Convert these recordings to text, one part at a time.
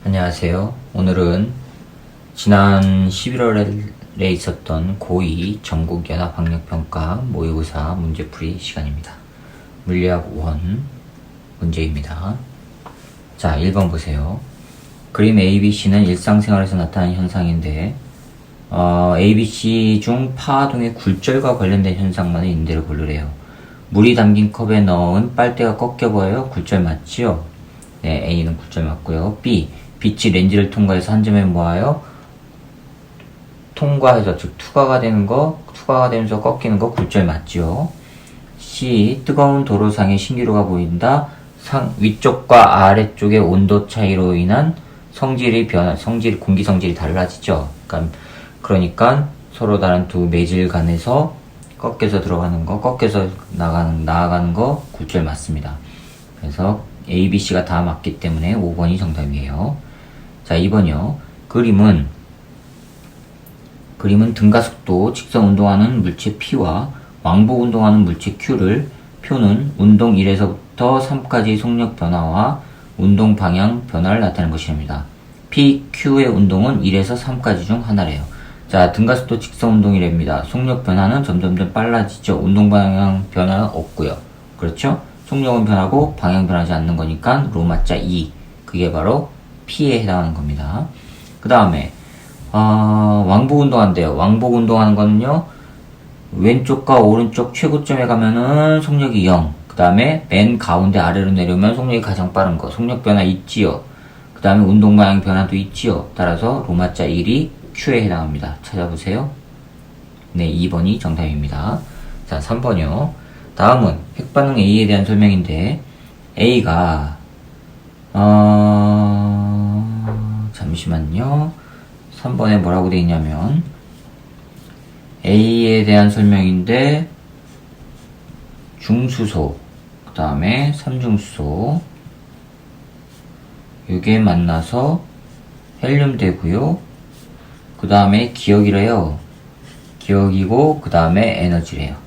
안녕하세요. 오늘은 지난 11월에 있었던 고2 전국연합학력평가 모의고사 문제풀이 시간입니다. 물리학 1 문제입니다. 자, 1번 보세요. 그림 ABC는 일상생활에서 나타나는 현상인데 ABC 중 파동의 굴절과 관련된 현상만을 인대로 고르래요. 물이 담긴 컵에 넣은 빨대가 꺾여 보여요. 굴절 맞지요? 네, A는 굴절 맞고요. B, 빛이 렌즈를 통과해서 한 점에 모아요. 통과해서, 즉 투과가 되면서 꺾이는 거 굴절 맞죠? C, 뜨거운 도로상에 신기루가 보인다. 위쪽과 아래쪽의 온도 차이로 인한 공기 성질이 달라지죠. 그러니까 서로 다른 두 매질 간에서 꺾여서 들어가는 거, 꺾여서 나아가는 거 굴절 맞습니다. 그래서 A, B, C가 다 맞기 때문에 5번이 정답이에요. 자, 2번이요. 그림은 등가속도, 직선 운동하는 물체 P와 왕복 운동하는 물체 Q를 표는 운동 1에서부터 3까지 속력 변화와 운동 방향 변화를 나타내는 것이랍니다. P, Q의 운동은 1에서 3까지 중 하나래요. 자, 등가속도 직선 운동이랍니다. 속력 변화는 점점점 빨라지죠. 운동 방향 변화는 없고요. 그렇죠? 속력은 변하고 방향 변하지 않는 거니까 로마자 2. 그게 바로 P에 해당하는 겁니다. 그 다음에 왕복 운동한대요. 왕복 운동하는 거는요, 왼쪽과 오른쪽 최고점에 가면은 속력이 0. 그 다음에 맨 가운데 아래로 내려오면 속력이 가장 빠른 거. 속력 변화 있지요. 그 다음에 운동 방향 변화도 있지요. 따라서 로마자 1이 Q에 해당합니다. 찾아보세요. 네, 2번이 정답입니다. 자, 3번이요. 다음은 핵반응 A에 대한 설명인데, A가 잠시만요. 3번에 뭐라고 되어 있냐면, A에 대한 설명인데, 중수소, 그 다음에 삼중수소, 이게 만나서 헬륨 되고요. 그 다음에 기억이래요. 기억이고, 그 다음에 에너지래요.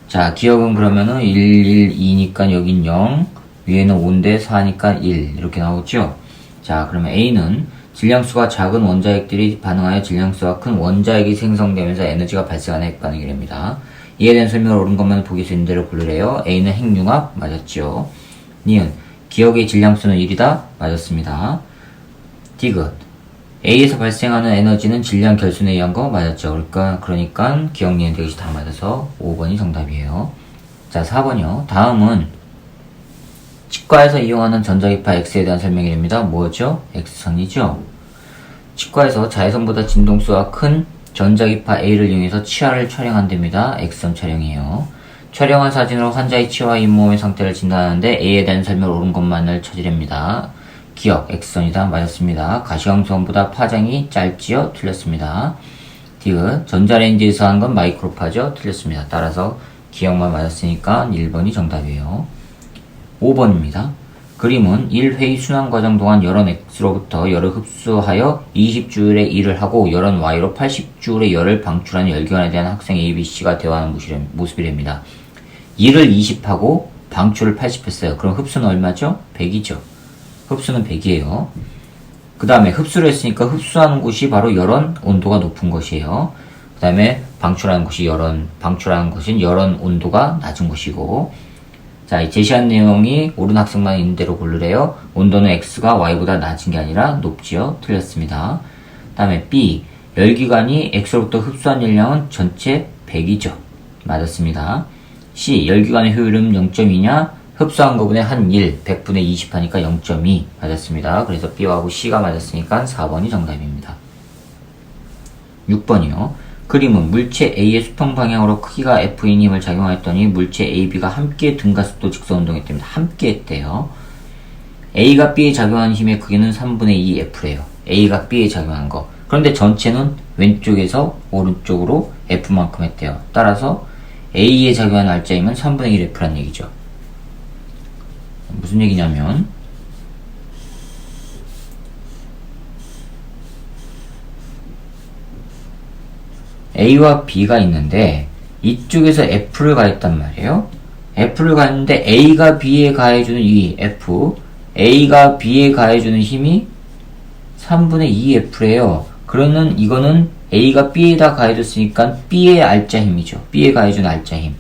자, 기억은 그러면은 1, 1, 2니까 여긴 0, 위에는 5인데 4니까 1, 이렇게 나오죠? 자, 그러면 A는 질량수가 작은 원자핵들이 반응하여 질량수가 큰 원자핵이 생성되면서 에너지가 발생하는 핵반응이랍니다. 이에 대한 설명을 옳은 것만 보기 있는 대로 고르래요. A는 핵융합 맞았죠. 니은 기억의 질량수는 1이다 맞았습니다. 디귿 A에서 발생하는 에너지는 질량 결순에 의한 거 맞았죠. 그러니까 기억, 니은, 디귿이 다 맞아서 5번이 정답이에요. 자, 4번이요. 다음은 치과에서 이용하는 전자기파 X에 대한 설명입니다. 뭐죠? X선이죠. 치과에서 자외선보다 진동수가 큰 전자기파 A를 이용해서 치아를 촬영한답니다. X선 촬영이에요. 촬영한 사진으로 환자의 치아와 잇몸의 상태를 진단하는데 A에 대한 설명을 옳은 것만을 찾으랍니다. 기억, X선이다. 맞았습니다. 가시광선보다 파장이 짧지요? 틀렸습니다. 디귿, 전자레인지에서 하는 건 마이크로파죠? 틀렸습니다. 따라서 기억만 맞았으니까 1번이 정답이에요. 5번입니다. 그림은 1회의 순환 과정 동안 열원 X로부터 열을 흡수하여 20J의 일을 하고 열원 Y로 80J의 열을 방출하는 열기관에 대한 학생 ABC가 대화하는 모습이랍니다. 일을 20하고 방출을 80 했어요. 그럼 흡수는 얼마죠? 100이죠. 흡수는 100이에요. 그 다음에 흡수를 했으니까 흡수하는 곳이 바로 열원 온도가 높은 것이에요. 그 다음에 방출하는 것은 열원 온도가 낮은 곳이고, 자, 제시한 내용이 옳은 학생만 있는 대로 고르래요. 온도는 X가 Y보다 낮은 게 아니라 높지요. 틀렸습니다. 다음에 B, 열기관이 X로부터 흡수한 열량은 전체 100이죠. 맞았습니다. C, 열기관의 효율은 0.2냐? 흡수한 거분의 한 1, 100분의 20 하니까 0.2 맞았습니다. 그래서 B하고 C가 맞았으니까 4번이 정답입니다. 6번이요. 그림은 물체 A의 수평 방향으로 크기가 F인 힘을 작용하였더니 물체 AB가 함께 등가속도 직선 운동했답니다. 함께 했대요. A가 B에 작용한 힘의 크기는 3분의 2 F래요. A가 B에 작용한 거. 그런데 전체는 왼쪽에서 오른쪽으로 F만큼 했대요. 따라서 A에 작용한 알짜임은 3분의 1 F란 얘기죠. 무슨 얘기냐면, A와 B가 있는데 이쪽에서 F를 가했단 말이에요. F를 가했는데 A가 B에 가해주는 이 F, A가 B에 가해주는 힘이 3분의 2F래요. 그러면 이거는 A가 B에다 가해줬으니까 B의 알짜 힘이죠. B에 가해준 알짜 힘.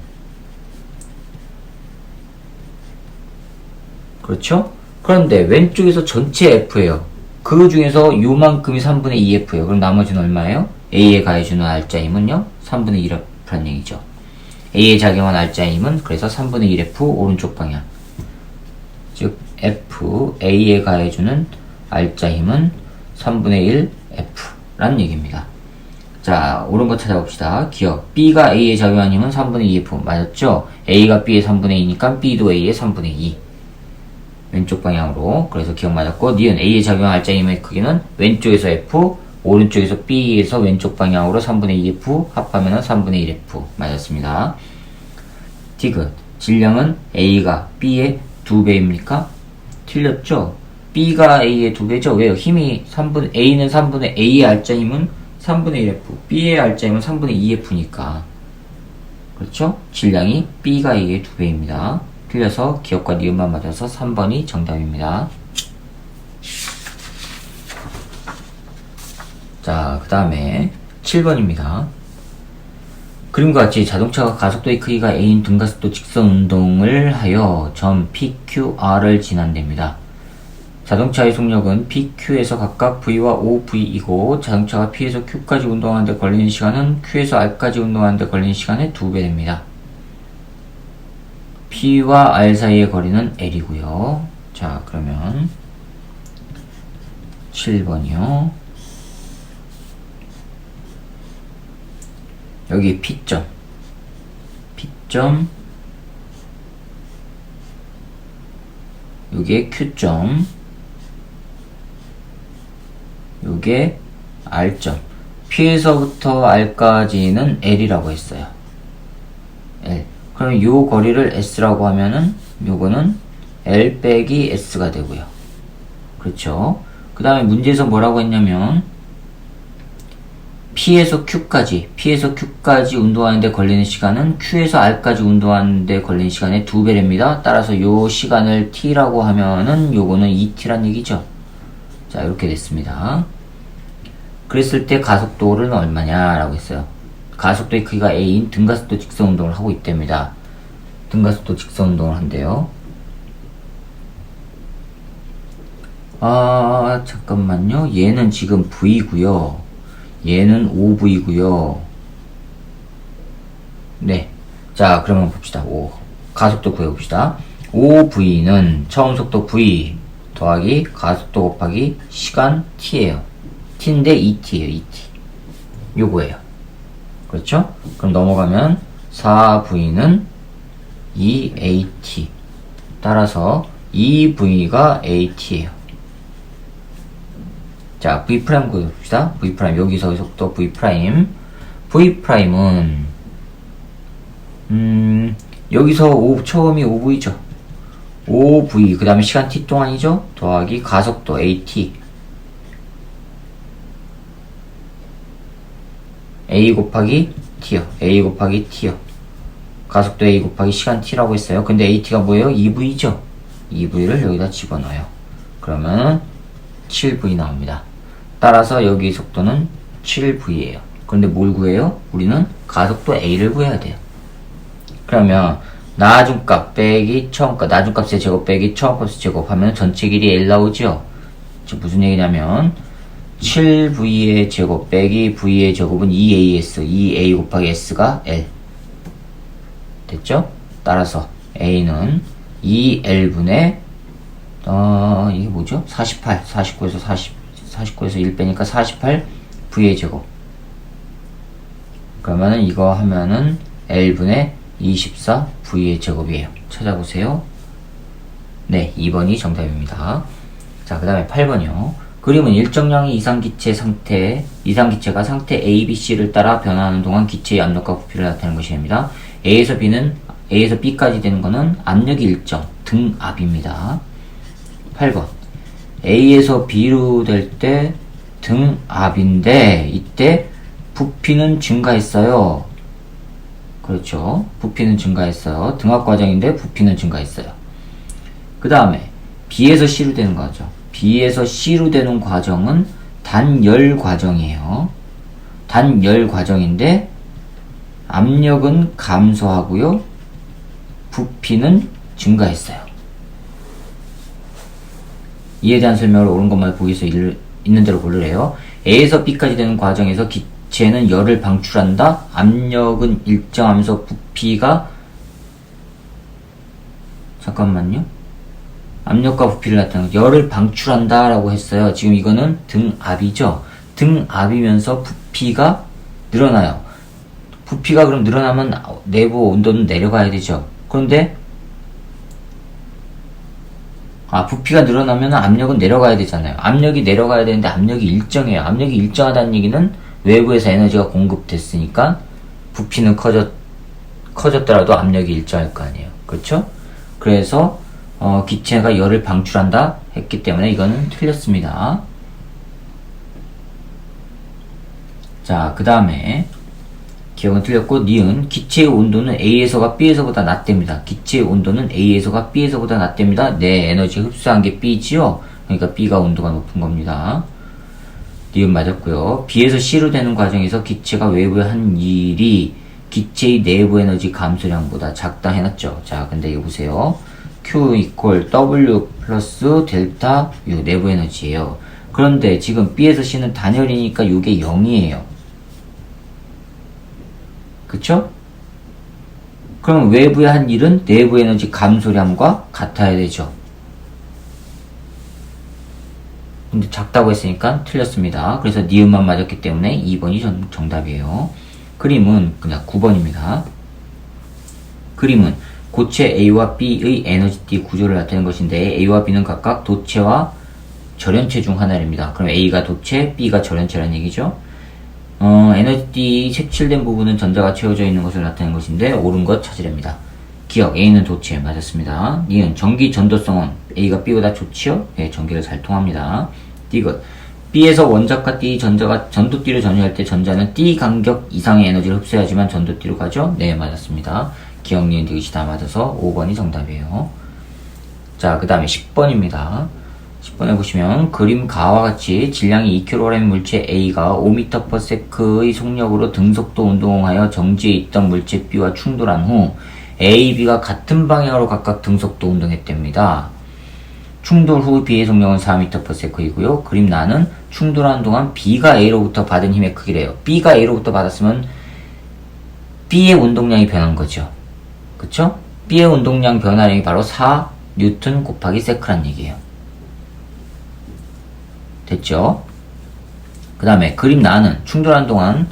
그렇죠? 그런데 왼쪽에서 전체 F예요. 그 중에서 요만큼이 3분의 2F예요. 그럼 나머지는 얼마예요? A에 가해주는 알짜 힘은요? 3분의 1F란 얘기죠. A에 작용한 알짜 힘은 그래서 3분의 1F 오른쪽 방향. 즉 F, A에 가해주는 알짜 힘은 3분의 1F란 얘기입니다. 자, 옳은 거 찾아봅시다. 기억. B가 A에 작용한 힘은 3분의 2F. 맞았죠? A가 B의 3분의 2니까 B도 A의 3분의 2. 왼쪽 방향으로. 그래서 기억 맞았고, 니은 A에 작용한 알짜 힘의 크기는 왼쪽에서 F, 오른쪽에서 B에서 왼쪽 방향으로 3분의 2F, 합하면 3분의 1F. 맞았습니다. 디귿. 질량은 A가 B의 2배입니까? 틀렸죠? B가 A의 2배죠? 왜요? 힘이 A는 3분의, A의 알짜 힘은 3분의 1F, B의 알짜 힘은 3분의 2F니까. 그렇죠? 질량이 B가 A의 2배입니다. 틀려서 기억과 니은만 맞아서 3번이 정답입니다. 자, 그 다음에 7번입니다. 그림과 같이 자동차가 가속도의 크기가 A인 등가속도 직선 운동을 하여 점 PQR을 지난답니다. 자동차의 속력은 PQ에서 각각 V와 OV이고 자동차가 P에서 Q까지 운동하는데 걸리는 시간은 Q에서 R까지 운동하는데 걸리는 시간의 2배 됩니다. P와 R 사이의 거리는 L이고요. 자, 그러면 7번이요. 여기 P점, 요게 Q점, 요게 R점. P에서부터 R까지는 L이라고 했어요. L. 그럼 요 거리를 S라고 하면은 요거는 L 빼기 S가 되고요. 그렇죠? 그 다음에 문제에서 뭐라고 했냐면 P에서 Q까지 운동하는데 걸리는 시간은 Q에서 R까지 운동하는데 걸리는 시간의 2배랍니다. 따라서 요 시간을 T라고 하면은 요거는 2T란 얘기죠. 자, 이렇게 됐습니다. 그랬을 때 가속도는 얼마냐라고 했어요. 가속도의 크기가 A인 등가속도 직선 운동을 하고 있답니다. 등가속도 직선 운동을 한대요. 아, 잠깐만요. 얘는 지금 V고요. 얘는 OV고요. 네. 자, 그러면 봅시다. 가속도 구해봅시다. OV는 처음 속도 V 더하기 가속도 곱하기 시간 T예요. T인데 2T예요. 2T. 요거예요. 그렇죠? 그럼 넘어가면 4V는 2AT. 따라서 2V가 AT예요. 자, V' 구해봅시다. V' 여기서 속도 V'. V'은 여기서 처음이 5V죠. 5V 그 다음에 시간 T 동안이죠. 더하기 가속도 AT. A 곱하기 T요. A 곱하기 T요. 가속도 A 곱하기 시간 T라고 했어요. 근데 AT가 뭐예요? 2V죠. 2V를 여기다 집어넣어요. 그러면 7V 나옵니다. 따라서 여기 속도는 7V예요. 그런데 뭘 구해요? 우리는 가속도 A를 구해야 돼요. 그러면 나중값 빼기 처음값, 나중값의 제곱 빼기 처음값의 제곱 하면 전체 길이 L 나오죠? 무슨 얘기냐면 7V의 제곱 빼기 V의 제곱은 2AS, 2A 곱하기 S가 L. 됐죠? 따라서 A는 2L분의 이게 뭐죠? 48, 49에서 1 빼니까 48 V의 제곱. 그러면은 이거 하면은 L분의 24 V의 제곱이에요. 찾아보세요. 네, 2번이 정답입니다. 자, 그 다음에 8번이요. 그림은 일정량의 이상기체가 상태 A, B, C를 따라 변화하는 동안 기체의 압력과 부피를 나타내는 것입니다. A에서 B까지 되는 거는 압력이 일정, 등압입니다. 8번. A에서 B로 될 때 등압인데 이때 부피는 증가했어요. 그렇죠. 부피는 증가했어요. 등압 과정인데 부피는 증가했어요. 그 다음에 B에서 C로 되는 거죠. B에서 C로 되는 과정은 단열 과정이에요. 단열 과정인데 압력은 감소하고요. 부피는 증가했어요. 이에 대한 설명을 옳은 것만 보기에서 있는 대로 고르래요. A에서 B까지 되는 과정에서 기체는 열을 방출한다. 압력은 일정하면서 부피가 잠깐만요. 압력과 부피를 나타내는 열을 방출한다 라고 했어요. 지금 이거는 등압이죠. 등압이면서 부피가 늘어나요. 부피가 그럼 늘어나면 내부 온도는 내려가야 되죠. 그런데 부피가 늘어나면 압력은 내려가야 되잖아요. 압력이 내려가야 되는데 압력이 일정해요. 압력이 일정하다는 얘기는 외부에서 에너지가 공급됐으니까 부피는 커졌더라도 압력이 일정할 거 아니에요. 그렇죠? 그래서 기체가 열을 방출한다 했기 때문에 이거는 틀렸습니다. 자, 그 다음에 기억은 틀렸고 니은 기체의 온도는 A에서가 B에서보다 낮답니다. 기체의 온도는 A에서가 B에서보다 낮답니다. 내 에너지 흡수한 게 B지요. 그러니까 B가 온도가 높은 겁니다. 니은 맞았고요. B에서 C로 되는 과정에서 기체가 외부에 한 일이 기체의 내부 에너지 감소량보다 작다 해놨죠. 자, 근데 이거 보세요. Q equal W 플러스 델타 U 내부 에너지예요. 그런데 지금 B에서 C는 단열이니까 이게 0이에요. 그쵸? 그럼 외부의 한 일은 내부 에너지 감소량과 같아야 되죠. 근데 작다고 했으니까 틀렸습니다. 그래서 니은만 맞았기 때문에 2번이 정답이에요. 그림은 그냥 9번입니다. 그림은 고체 A와 B의 에너지띠 구조를 나타낸 것인데 A와 B는 각각 도체와 절연체 중 하나입니다. 그럼 A가 도체, B가 절연체라는 얘기죠. 에너지띠 색칠된 부분은 전자가 채워져 있는 것을 나타낸 것인데 옳은 것 찾으랍니다. 기억 A는 도체 맞았습니다. 니은 전기 전도성은 A가 B보다 좋지요? 네, 전기를 잘 통합니다. 디귿 B에서 원자과 띠 전자가 전도띠로 전이할 때 전자는 띠 간격 이상의 에너지를 흡수해야지만 전도띠로 가죠? 네, 맞았습니다. 기억, 니은, 디귿이 다 맞아서 5번이 정답이에요. 자, 그 다음에 10번입니다. 10번에 보시면 그림 가와 같이 질량이 2kg의 물체 A가 5m/s의 속력으로 등속도 운동하여 정지해 있던 물체 B와 충돌한 후 A, B가 같은 방향으로 각각 등속도 운동했답니다. 충돌 후 B의 속력은 4m/s이고요. 그림 나는 충돌하는 동안 B가 A로부터 받은 힘의 크기래요. B가 A로부터 받았으면 B의 운동량이 변한 거죠. 그쵸? B의 운동량 변화량이 바로 4N 곱하기 세크란 얘기예요. 됐죠? 그 다음에 그림 나는 충돌하는 동안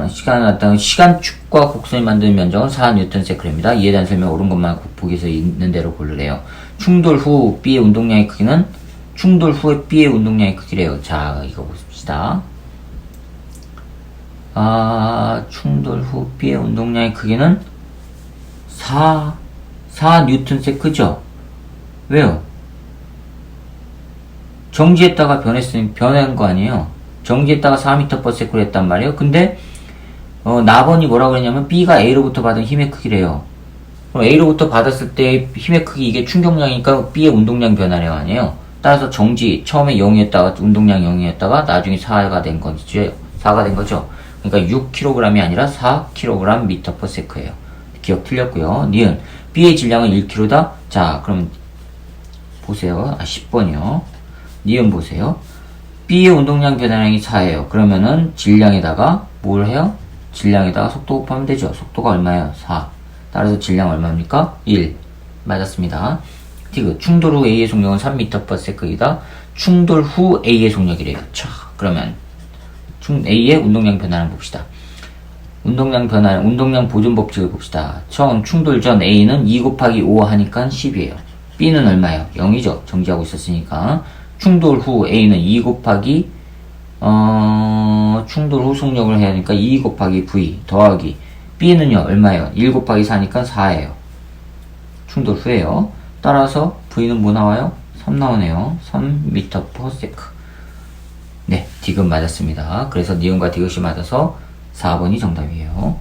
시간축과 곡선이 만드는 면적은 4N세크입니다. 이에 대한 설명 옳은 것만 보기에서 있는 대로 고르래요. 충돌 후 B의 운동량의 크기는 충돌 후에 B의 운동량의 크기래요. 자, 이거 봅시다. 충돌 후 B의 운동량의 크기는 4N세크죠? 왜요? 정지했다가 변한 거 아니에요? 정지했다가 4m/s로 했단 말이에요. 근데 나번이 뭐라고 그랬냐면 B가 A로부터 받은 힘의 크기래요. 그럼 A로부터 받았을 때 힘의 크기 이게 충격량이니까 B의 운동량 변화량 아니에요. 따라서 정지 처음에 0이었다가 운동량 0이었다가 나중에 4가 된 거죠. 4가 된 거죠. 그러니까 6kg이 아니라 4kg/m예요. 기억 틀렸고요. 니은 B의 질량은 1kg다. 자, 그럼 보세요. 10번이요. 니은 보세요. B의 운동량 변화량이 4예요. 그러면은 질량에다가 뭘 해요? 질량에다가 속도 곱하면 되죠. 속도가 얼마예요? 4. 따라서 질량 얼마입니까? 1. 맞았습니다. 디귿 충돌 후 A의 속력은 3m/s이다. 충돌 후 A의 속력이래요. 자, 그러면 A의 운동량 변화량 봅시다. 운동량 보존 법칙을 봅시다. 처음 충돌 전 A는 2 곱하기 5 하니까 10이에요. B는 얼마예요? 0이죠. 정지하고 있었으니까. 충돌 후 A는 2 곱하기 충돌 후 속력을 해야 하니까 2 곱하기 V 더하기 B는요 얼마예요? 1 곱하기 4니까 4예요. 충돌 후에요. 따라서 V는 뭐 나와요? 3 나오네요. 3m/s. 네, 디귿 맞았습니다. 그래서 니은과 디귿이 맞아서 4번이 정답이에요.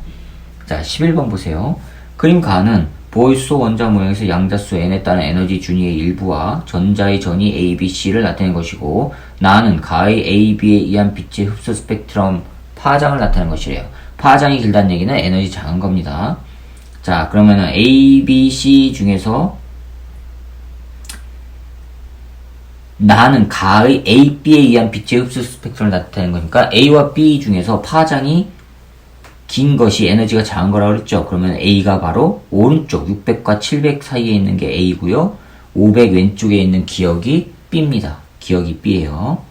자, 11번 보세요. 그림 가는 보이소 원자 모형에서 양자수 n에 따른 에너지 준위의 일부와 전자의 전위 A, B, C를 나타낸 것이고 나는 가의 A, B에 의한 빛의 흡수 스펙트럼 파장을 나타낸 것이래요. 파장이 길다는 얘기는 에너지 작은 겁니다. 자, 그러면은 A, B, C 중에서 나는 가의 A, B에 의한 빛의 흡수 스펙트럼을 나타낸 거니까 A와 B 중에서 파장이 긴 것이 에너지가 작은 거라고 그랬죠. 그러면 A가 바로 오른쪽 600과 700 사이에 있는 게 A고요. 500 왼쪽에 있는 기억이 B입니다. 기억이 B예요.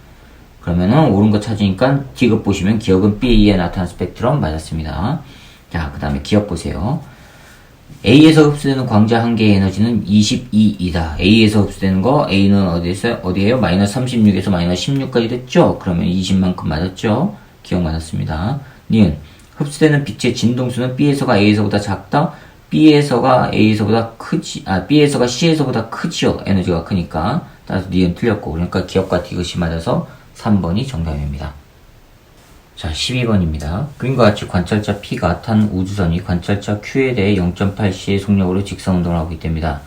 그러면은 옳은 거 찾으니까 D급 보시면 기억은 B에 의해 나타난 스펙트럼 맞았습니다. 자, 그 다음에 기억 보세요. A에서 흡수되는 광자 한 개의 에너지는 22이다. A에서 흡수되는 거 A는 어디에요? 마이너스 36에서 마이너스 16까지 됐죠? 그러면 20만큼 맞았죠? 기억 맞았습니다. 니은 흡수되는 빛의 진동수는 B에서가 A에서보다 작다. B에서가 A에서보다 크지. B에서가 C에서보다 크지요. 에너지가 크니까. 따라서 니은 틀렸고. 그러니까 기억과 디귿이 맞아서 3번이 정답입니다. 자, 12번입니다. 그림과 같이 관찰자 P가 탄 우주선이 관찰자 Q에 대해 0.8C의 속력으로 직선운동을 하고 있답니다.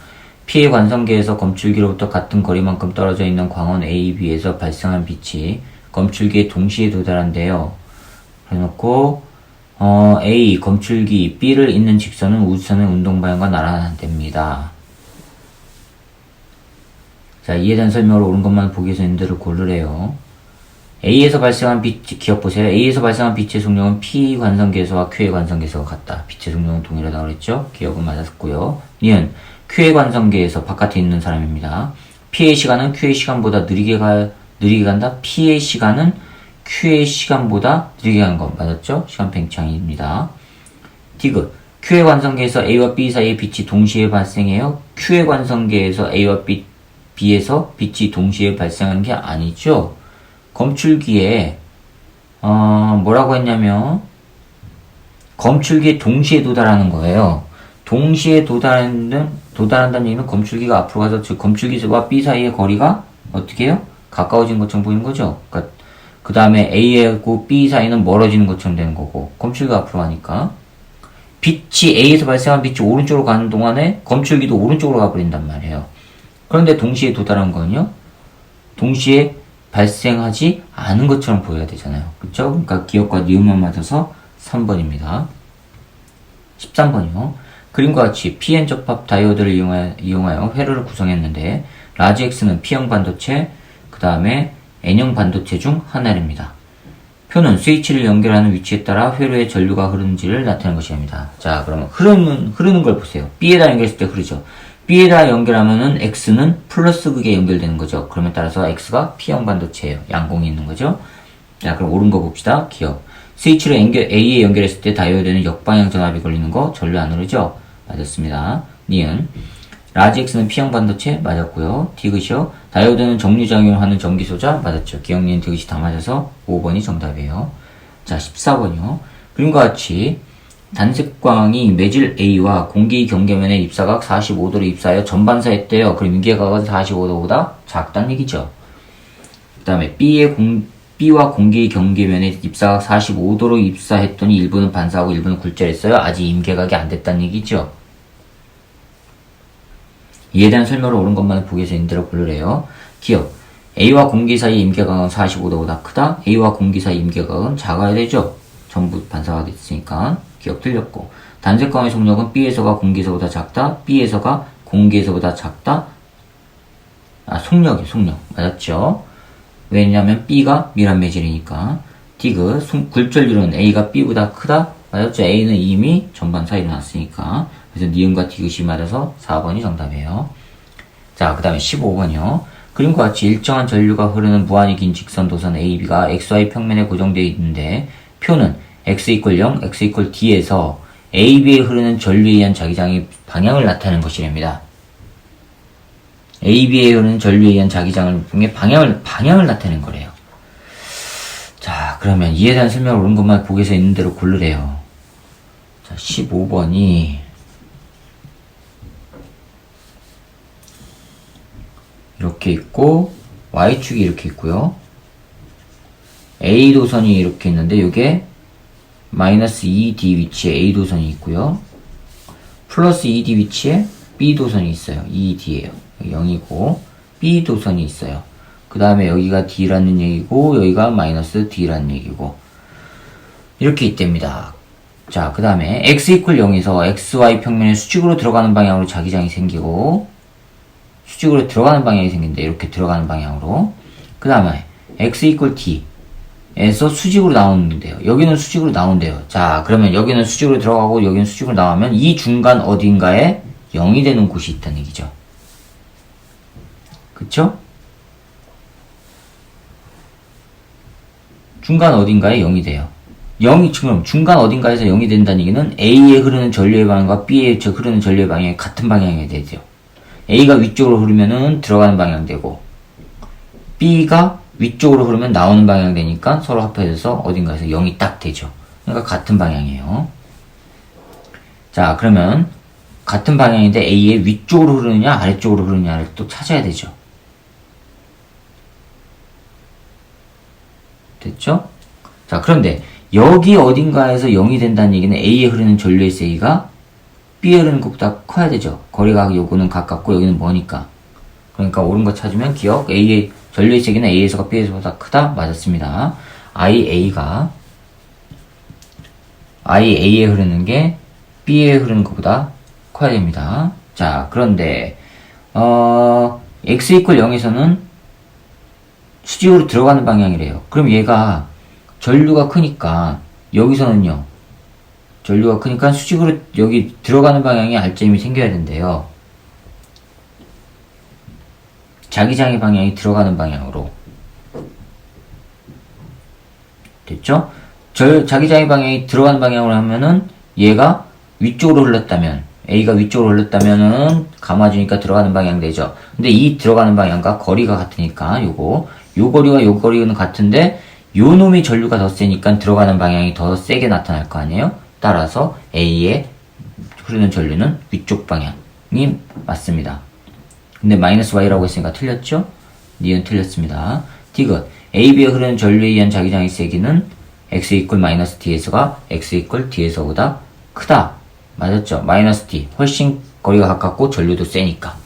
P의 관성계에서 검출기로부터 같은 거리만큼 떨어져 있는 광원 A, B에서 발생한 빛이 검출기에 동시에 도달한대요. 해놓고 A, 검출기, B를 잇는 직선은 우주선의 운동방향과 나란한답니다. 자, 이에 대한 설명을 옳은 것만 보기 위해서 인들을 고르래요. A에서 발생한 빛, 기억 보세요. A에서 발생한 빛의 속력은 P 관성계에서와 Q의 관성계에서가 같다. 빛의 속력은 동일하다고 그랬죠? 기억은 맞았고요. 니은 Q의 관성계에서 바깥에 있는 사람입니다. P의 시간은 Q의 시간보다 느리게 간다. P의 시간은 Q의 시간보다 느리게 가는 것 맞았죠? 시간 팽창입니다. 디귿 Q의 관성계에서 A와 B 사이에 빛이 동시에 발생해요. Q의 관성계에서 A와 B에서 빛이 동시에 발생하는 게 아니죠. 검출기에 뭐라고 했냐면 검출기에 동시에 도달하는 거예요. 동시에 도달한다는 얘기는 검출기가 앞으로 가서 즉 검출기와 B 사이의 거리가 어떻게 해요? 가까워진 것처럼 보이는 거죠. 그러니까 그 다음에 A하고 B 사이는 멀어지는 것처럼 되는 거고 검출기가 앞으로 가니까 빛이 A에서 발생한 빛이 오른쪽으로 가는 동안에 검출기도 오른쪽으로 가버린단 말이에요. 그런데 동시에 도달한 거는요. 동시에 발생하지 않은 것처럼 보여야 되잖아요. 그쵸? 그러니까 기억과 니은만 맞아서 3번입니다. 13번이요. 그림과 같이 PN 접합 다이오드를 이용하여 회로를 구성했는데 라지 X는 P형 반도체, 그 다음에 N형 반도체 중 하나입니다. 표는 스위치를 연결하는 위치에 따라 회로의 전류가 흐르는지를 나타내는 것입니다. 자, 그러면 흐르는 걸 보세요. B에다 연결했을 때 흐르죠. B에다 연결하면은 X는 플러스 극에 연결되는 거죠. 그러면 따라서 X가 P형 반도체예요. 양공이 있는 거죠. 자, 그럼 옳은 거 봅시다. 기억. 스위치를 A에 연결했을 때 다이오드에는 역방향 전압이 걸리는 거 전류 안 흐르죠? 맞았습니다. 니은. 라지 X는 P형 반도체 맞았고요. 디귿이요. 다이오드는 정류작용하는 전기소자 맞았죠. 기억, 니은, 디귿이 다 맞아서 5번이 정답이에요. 자, 14번이요. 그림과 같이 단색광이 매질 A와 공기 경계면에 입사각 45도로 입사하여 전반사했대요. 그럼 임계각은 45도보다 작다는 얘기죠. 그 다음에 B와 공기 경계면에 입사각 45도로 입사했더니 일부는 반사하고 일부는 굴절했어요. 아직 임계각이 안 됐다는 얘기죠. 이에 대한 설명을 옳은 것만 보기 위해서 인대로 고르래요. 기억. A와 공기 사이 임계각은 45도보다 크다. A와 공기 사이 임계각은 작아야 되죠. 전부 반사가 됐으니까. 기억 틀렸고. 단색광의 속력은 B에서가 공기에서보다 작다. B에서가 공기에서보다 작다. 속력. 맞았죠? 왜냐면 B가 미란 매질이니까. 디귿. 굴절률은 A가 B보다 크다. 맞았죠? A는 이미 전반사 일어났으니까. 그래서 니은과 디귿이 맞아서 4번이 정답이에요. 자, 그 다음에 15번이요. 그림과 같이 일정한 전류가 흐르는 무한히 긴 직선 도선 AB가 XY 평면에 고정되어 있는데 표는 X = 0, X = D에서 AB에 흐르는 전류에 의한 자기장의 방향을 나타내는 것이랍니다. AB에 흐르는 전류에 의한 자기장을 통해 방향을 나타내는 거래요. 자, 그러면 이에 대한 설명을 옳은 것만 보기에서 있는 대로 고르래요. 자, 15번이 이렇게 있고 Y축이 이렇게 있고요. A 도선이 이렇게 있는데 이게 -2D 위치에 A 도선이 있고요. 플러스 2D 위치에 B 도선이 있어요. 2D예요. 0이고 B 도선이 있어요. 그 다음에 여기가 D라는 얘기고 여기가 마이너스 D라는 얘기고 이렇게 있답니다. 자, 그 다음에 x 이퀄 0에서 xy 평면에 수직으로 들어가는 방향으로 자기장이 생기고 수직으로 들어가는 방향이 생긴데 이렇게 들어가는 방향으로 그 다음에 x 이퀄 t에서 수직으로 나오는데요. 여기는 수직으로 나온대요. 자, 그러면 여기는 수직으로 들어가고 여기는 수직으로 나오면 이 중간 어딘가에 0이 되는 곳이 있다는 얘기죠. 그쵸? 중간 어딘가에 0이 돼요. 0이 지금 중간 어딘가에서 0이 된다는 얘기는 A에 흐르는 전류의 방향과 B에 흐르는 전류의 방향이 같은 방향이 되죠. A가 위쪽으로 흐르면은 들어가는 방향 되고 B가 위쪽으로 흐르면 나오는 방향 되니까 서로 합해져서 어딘가에서 0이 딱 되죠. 그러니까 같은 방향이에요. 자, 그러면 같은 방향인데 A의 위쪽으로 흐르느냐 아래쪽으로 흐르느냐를 또 찾아야 되죠. 됐죠? 자, 그런데 여기 어딘가에서 0이 된다는 얘기는 A에 흐르는 전류의 세기가 B에 흐르는 것보다 커야 되죠. 거리가 요거는 가깝고 여기는 머니까. 그러니까 옳은 거 찾으면 기억. A의 전류의 세기는 A에서가 B에서보다 크다. 맞았습니다. A에 흐르는 게 B에 흐르는 것보다 커야 됩니다. 자, 그런데 x 이퀄 0에서는 수직으로 들어가는 방향이래요. 그럼 얘가 전류가 크니까 여기서는요. 전류가 크니까 수직으로 여기 들어가는 방향에 알점이 생겨야 된대요. 자기장의 방향이 들어가는 방향으로. 됐죠? 자기장의 방향이 들어가는 방향으로 하면은 얘가 위쪽으로 흘렀다면 A가 위쪽으로 흘렀다면은 감아주니까 들어가는 방향 되죠. 근데 이 들어가는 방향과 거리가 같으니까 요 거리와 요 거리는 같은데 요 놈이 전류가 더 세니까 들어가는 방향이 더 세게 나타날 거 아니에요? 따라서 A에 흐르는 전류는 위쪽 방향이 맞습니다. 근데 마이너스 Y라고 했으니까 틀렸죠? 니은 틀렸습니다. 디귿 AB에 흐르는 전류에 의한 자기장의 세기는 X 이퀄 마이너스 D에서가 X 이퀄 D에서보다 크다. 맞았죠? 마이너스 D 훨씬 거리가 가깝고 전류도 세니까.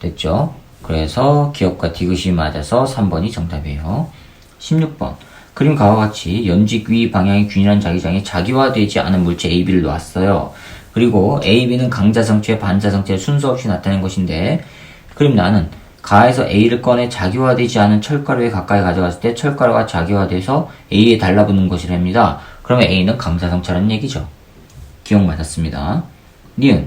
됐죠? 그래서 기억과 디귿이 맞아서 3번이 정답이에요. 16번 그림 가와 같이 연직 위 방향이 균일한 자기장에 자기화되지 않은 물체 AB를 놓았어요. 그리고 AB는 강자성체, 반자성체 순서 없이 나타낸 것인데 그럼 나는 가에서 A를 꺼내 자기화되지 않은 철가루에 가까이 가져갔을 때 철가루가 자기화돼서 A에 달라붙는 것이랍니다. 그러면 A는 강자성체라는 얘기죠. 기억 맞았습니다. 니은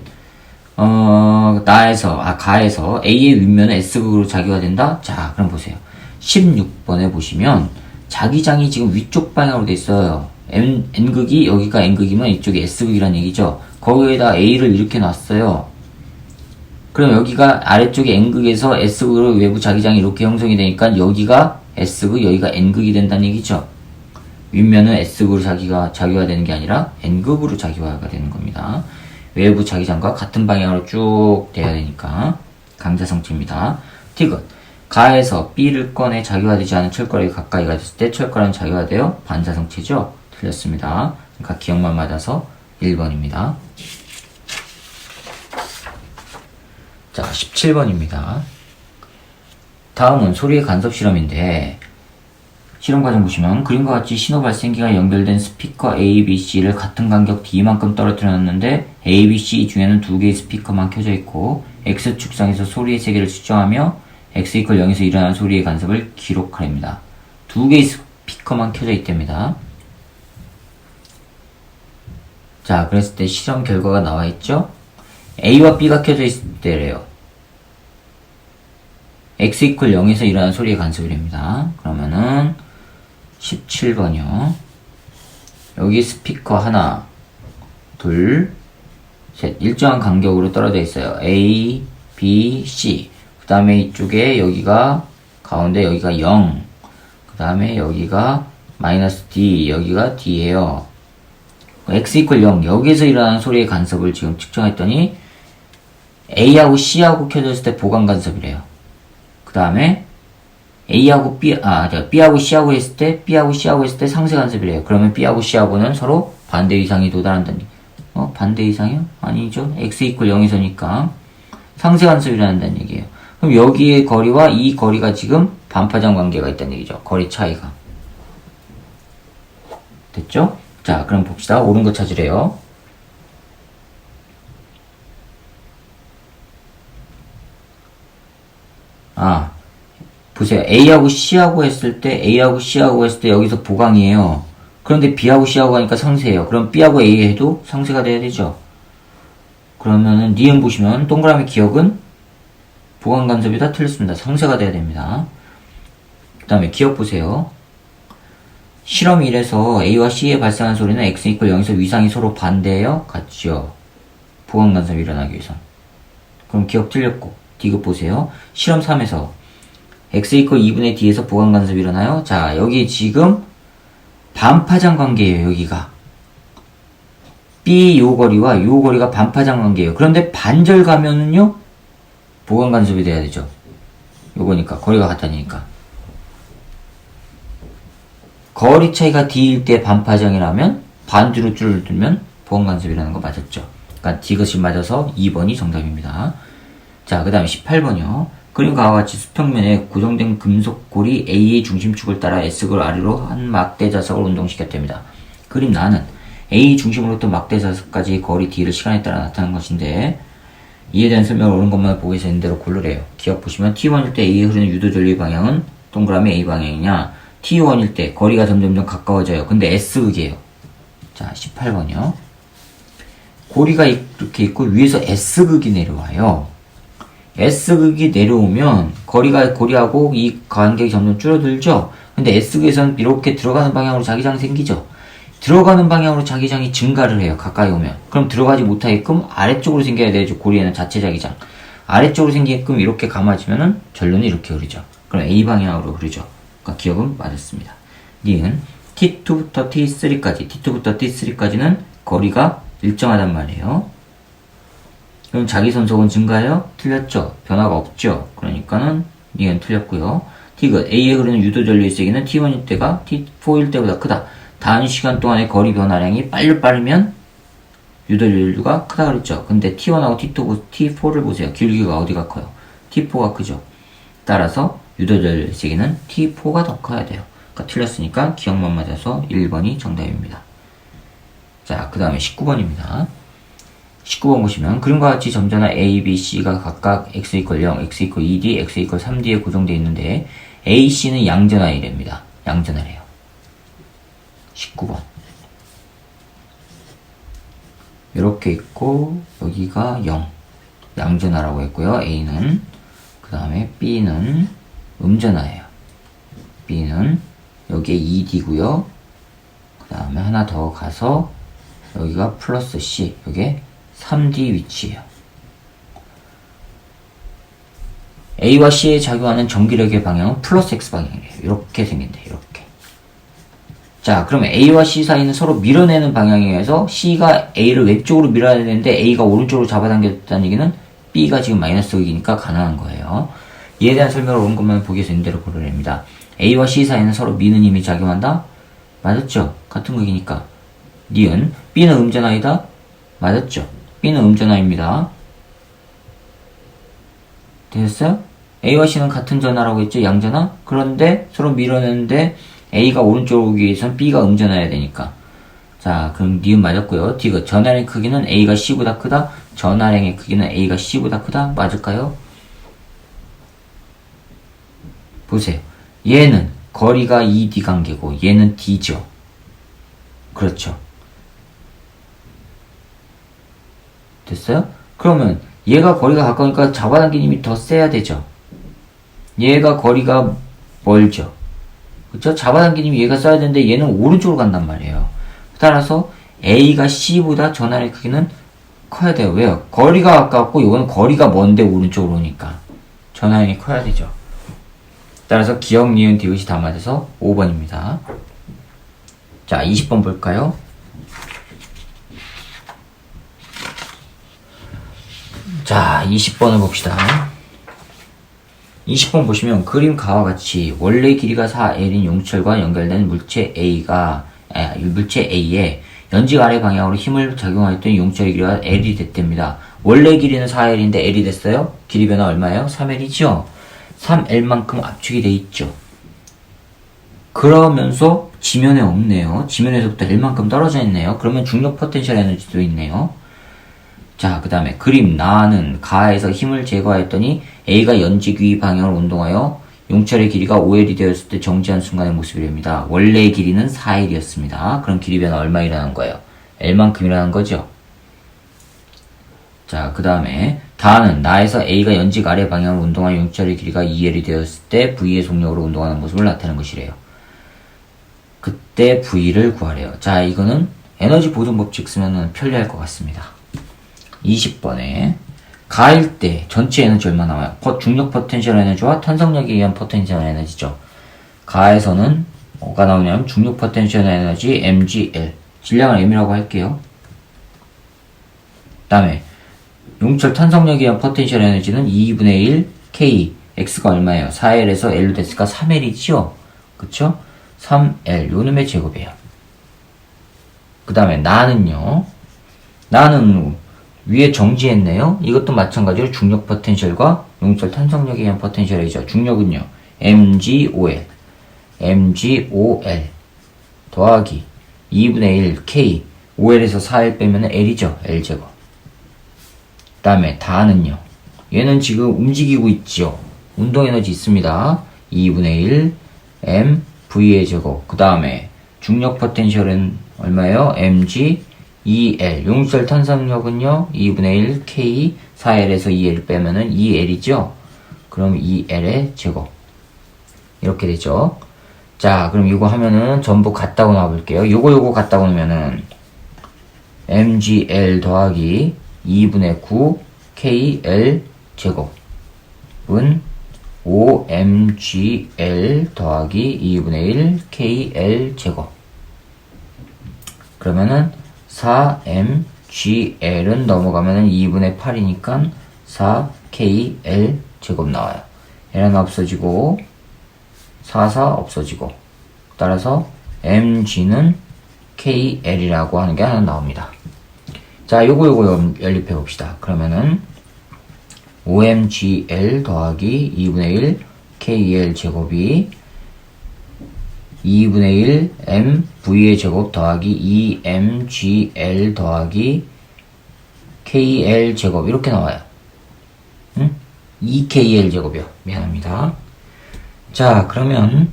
가에서 A의 윗면은 S극으로 자기화된다? 자, 그럼 보세요. 16번에 보시면 자기장이 지금 위쪽 방향으로 돼 있어요. N극이 여기가 N극이면 이쪽이 S극이란 얘기죠. 거기에다 A를 이렇게 놨어요. 그럼 여기가 아래쪽에 N극에서 S극으로 외부 자기장이 이렇게 형성이 되니까 여기가 S극, 여기가 N극이 된다는 얘기죠. 윗면은 S극으로 자기화되는 게 아니라 N극으로 자기화가 되는 겁니다. 외부 자기장과 같은 방향으로 쭉 돼야 되니까 강자성체입니다. 디귿 가에서 B를 꺼내 자기화되지 않은 철가루에 가까이 갔을 때 철가루는 자기화되어 반자성체죠? 틀렸습니다. 그러니까 기억만 맞아서 1번입니다. 자, 17번입니다. 다음은 소리의 간섭 실험인데 실험 과정 보시면 그림과 같이 신호 발생기가 연결된 스피커 A, B, C를 같은 간격 D만큼 떨어뜨려 놨는데 A, B, C 중에는 2개의 스피커만 켜져 있고 X축상에서 소리의 세계를 측정하며 X 이퀄 0에서 일어나는 소리의 간섭을 기록하랍니다. 2개의 스피커만 켜져 있답니다. 자, 그랬을 때 실험 결과가 나와 있죠? A와 B가 켜져 있을 때래요. X 이퀄 0에서 일어나는 소리의 간섭이랍니다. 그러면은 17번이요. 여기 스피커 하나, 둘, 셋. 일정한 간격으로 떨어져 있어요. A, B, C. 그 다음에 이쪽에 여기가 가운데 여기가 0. 그 다음에 여기가 마이너스 D. 여기가 D예요. X 이퀄 0. 여기에서 일어나는 소리의 간섭을 지금 측정했더니 A하고 C하고 켜졌을 때 보강 간섭이래요. 그 다음에 B하고 C하고 했을 때, B하고 C하고 했을 때 상쇄 간섭이래요. 그러면 B하고 C하고는 서로 반대 위상이 도달한다니. 반대 이상이요? 아니죠. x 이퀄 0에서니까 상쇄간섭이 일어난다는 얘기예요. 그럼 여기의 거리와 이 거리가 지금 반파장 관계가 있다는 얘기죠. 거리 차이가. 됐죠? 자, 그럼 봅시다. 옳은 거 찾으래요. 보세요. A하고 C하고 했을 때, A하고 C하고 했을 때 여기서 보강이에요. 그런데 B하고 C하고 하니까 상쇄예요. 그럼 B하고 A 해도 상쇄가 돼야 되죠. 그러면은 니은 보시면 동그라미 기억은 보강 간섭이다 틀렸습니다. 상쇄가 돼야 됩니다. 그 다음에 기억 보세요. 실험 1에서 A와 C에 발생한 소리는 X 이퀄 0에서 위상이 서로 반대예요? 같죠. 보강 간섭이 일어나기 위해서. 그럼 기억 틀렸고 디귿 보세요. 실험 3에서 x 이퀄 2분의 d에서 보강 간섭이 일어나요. 자, 여기 지금 반파장 관계예요. 여기가 B 요 거리와 요 거리가 반파장 관계예요. 그런데 반절 가면은요 보강 간섭이 돼야 되죠. 요거니까 거리가 같다니까. 거리 차이가 d일 때 반파장이라면 반뒤로 줄어들면 보강 간섭이라는 거 맞았죠. 그러니까 디귿이 맞아서 2번이 정답입니다. 자, 그 다음에 18번이요. 그림과 같이 수평면에 고정된 금속골이 A의 중심축을 따라 S골 아래로 한 막대 자석을 운동시켰답니다. 그림 나는 A 중심으로부터 막대 자석까지 거리 D를 시간에 따라 나타난 것인데 이에 대한 설명을 옳은 것만 보기 위해서 있는 대로 고르래요. 기억 보시면 T1일 때 A에 흐르는 유도전류의 방향은 동그라미 A 방향이냐, T1일 때 거리가 점점점 가까워져요. 근데 S극이에요. 자, 18번이요. 고리가 이렇게 있고 위에서 S극이 내려와요. S극이 내려오면 고리하고 이 간격이 점점 줄어들죠. 근데 S극에서는 이렇게 들어가는 방향으로 자기장이 생기죠. 들어가는 방향으로 자기장이 증가를 해요. 가까이 오면. 그럼 들어가지 못하게끔 아래쪽으로 생겨야 되죠. 고리에는 자체 자기장. 아래쪽으로 생기게끔 이렇게 감아지면은 전류는 이렇게 흐르죠. 그럼 A 방향으로 흐르죠. 그러니까 기억은 맞았습니다. 니은 T2부터 T3까지는 거리가 일정하단 말이에요. 그럼 자기선속은 증가해요? 틀렸죠. 변화가 없죠. 그러니까는 니은 틀렸고요. 디귿 A에 흐르는 유도전류의 세기는 T1일 때가 T4일 때보다 크다. 단시간 동안의 거리 변화량이 빠르면 유도전류가 크다 그랬죠. 근데 T1하고 T4를 보세요. 기울기가 어디가 커요? T4가 크죠. 따라서 유도전류의 세기는 T4가 더 커야 돼요. 그러니까 틀렸으니까 기억만 맞아서 1번이 정답입니다. 자, 그 다음에 19번입니다. 19번 보시면 그림과 같이 점전화 A, B, C가 각각 x 이퀄 0, x 이퀄 2D, x 이퀄 3D에 고정되어 있는데 A, C는 양전화이랍니다. 양전화래요. 19번 이렇게 있고 여기가 0 양전화라고 했고요. A는 그 다음에 B는 음전화예요. B는 여기에 2D고요. 그 다음에 하나 더 가서 여기가 플러스 C, 여기에 3D 위치예요. A와 C에 작용하는 전기력의 방향은 플러스 X 방향이에요. 이렇게 생긴대요. 이렇게. 자, 그러면 A와 C 사이는 서로 밀어내는 방향에 의해서 C가 A를 왼쪽으로 밀어야 되는데 A가 오른쪽으로 잡아당겼다는 얘기는 B가 지금 마이너스 극이니까 가능한 거예요. 이에 대한 설명을 온 것만 보기 위해서 있는 대로 고르랍니다. A와 C 사이는 서로 미는 힘이 작용한다? 맞았죠? 같은 극이니까. 니은 B는 음전화이다? 맞았죠? B는 음전화입니다. 됐어요? A와 C는 같은 전화라고 했죠? 양전화? 그런데 서로 밀어내는데 A가 오른쪽으로 오기 위해서는 B가 음전화해야 되니까. 자, 그럼 니은 맞았고요. 디귿 전하량의 크기는 A가 C보다 크다? 전하량의 크기는 A가 C보다 크다? 맞을까요? 보세요. 얘는 거리가 2D 관계고 얘는 D죠. 그렇죠. 됐어요? 그러면 얘가 거리가 가까우니까 잡아당기는 힘이 더 세야 되죠. 얘가 거리가 멀죠. 그쵸? 잡아당기는 힘이 얘가 써야 되는데 얘는 오른쪽으로 간단 말이에요. 따라서 A가 C보다 전하의 크기는 커야 돼요. 왜요? 거리가 가깝고 이거는 거리가 먼데 오른쪽으로 오니까 전하량이 커야 되죠. 따라서 기억, 니은, 디귿이 다 맞아서 5번입니다. 자, 20번 볼까요? 자, 20번을 봅시다. 20번 보시면 그림과와 같이 원래 길이가 4L인 용철과 연결된 물체 A에 연직 아래 방향으로 힘을 작용하였더니 용철의 길이가 L이 됐답니다. 원래 길이는 4L인데 L이 됐어요? 길이 변화 얼마예요? 3L이죠? 3L만큼 압축이 돼 있죠. 그러면서 지면에 없네요. 지면에서부터 L만큼 떨어져 있네요. 그러면 중력 포텐셜 에너지도 있네요. 자, 그 다음에 그림 나는 가에서 힘을 제거하였더니 A가 연직 위 방향으로 운동하여 용철의 길이가 5L이 되었을 때 정지한 순간의 모습이랍니다. 원래의 길이는 4L이었습니다. 그럼 길이 변화 얼마 일어나는 거예요? L만큼이라는 거죠. 자, 그 다음에 다는 나에서 A가 연직 아래 방향으로 운동하여 용철의 길이가 2L이 되었을 때 V의 속력으로 운동하는 모습을 나타내는 것이래요. 그때 V를 구하래요. 자, 이거는 에너지 보존 법칙 쓰면 편리할 것 같습니다. 20번에 가일 때 전체 에너지 얼마 나와요? 중력 포텐셜 에너지와 탄성력에 의한 포텐셜 에너지죠. 가에서는 뭐가 나오냐면 중력 포텐셜 에너지 mgl, 질량을 m이라고 할게요. 그 다음에 용철 탄성력에 의한 포텐셜 에너지는 2분의 1 k, x가 얼마예요? 4L에서 L로 됐으니까 3L이지요? 그쵸? 3L, 요 놈의 제곱이에요. 그 다음에 나는요, 나는 위에 정지했네요. 이것도 마찬가지로 중력 포텐셜과 용철 탄성력에 의한 포텐셜이죠. 중력은요, mgol, mgol 더하기 2분의 1 k, 5L에서 4L 빼면 L이죠. L제곱. 그 다음에 다는요, 얘는 지금 움직이고 있죠. 운동에너지 있습니다. 2분의 1 m v의 제곱. 그 다음에 중력 포텐셜은 얼마예요? mg 2L. 용철 탄성력은요, 2분의 1 K, 4L에서 2L 빼면은 2L이죠? 그럼 2L의 제곱. 이렇게 되죠. 자, 그럼 이거 하면은 전부 같다고 나와볼게요. 요거 같다고 놓으면은 MGL 더하기 2분의 9 KL 제곱은 5MGL 더하기 2분의 1 KL 제곱. 그러면은 4mgl은 넘어가면은 2분의 8이니까 4kl 제곱 나와요. 얘는 없어지고 4 없어지고, 따라서 mg는 kl이라고 하는 게 하나 나옵니다. 자, 요거 연립해 봅시다. 그러면은 5mgl 더하기 2분의 1 kl 제곱이 2분의 1 mv의 제곱 더하기 2mgl 더하기 kl 제곱 이렇게 나와요. 응? 2kl 제곱이요. 미안합니다. 자, 그러면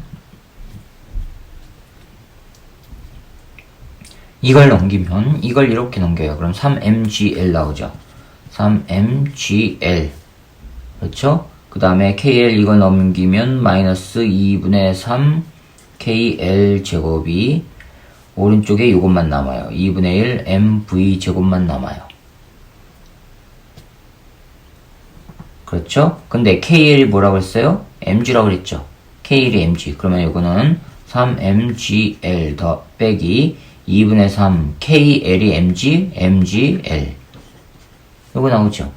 이걸 넘기면 이걸 이렇게 넘겨요. 그럼 3mgl 나오죠. 3mgl. 그렇죠? 그 다음에 kl 이걸 넘기면 마이너스 2분의 3 KL 제곱이 오른쪽에 이것만 남아요. 2분의 1 MV 제곱만 남아요. 그렇죠? 근데 KL이 뭐라고 했어요? MG라고 그랬죠? KL이 MG. 그러면 이거는 3MGL 더 빼기 2분의 3 KL이 MG, MGL. 요거 나오죠?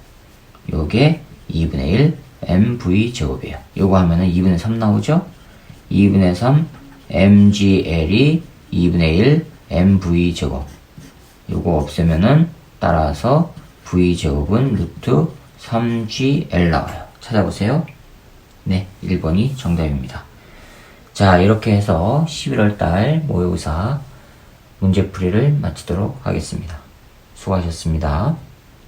요게 2분의 1 MV 제곱이에요. 요거 하면은 2분의 3 나오죠? 2분의 3 mgl이 2분의 1 mv 제곱. 요거 없애면은 따라서 v 제곱은 루트 3gl 나와요. 찾아보세요. 네, 1번이 정답입니다. 자, 이렇게 해서 11월달 모의고사 문제풀이를 마치도록 하겠습니다. 수고하셨습니다.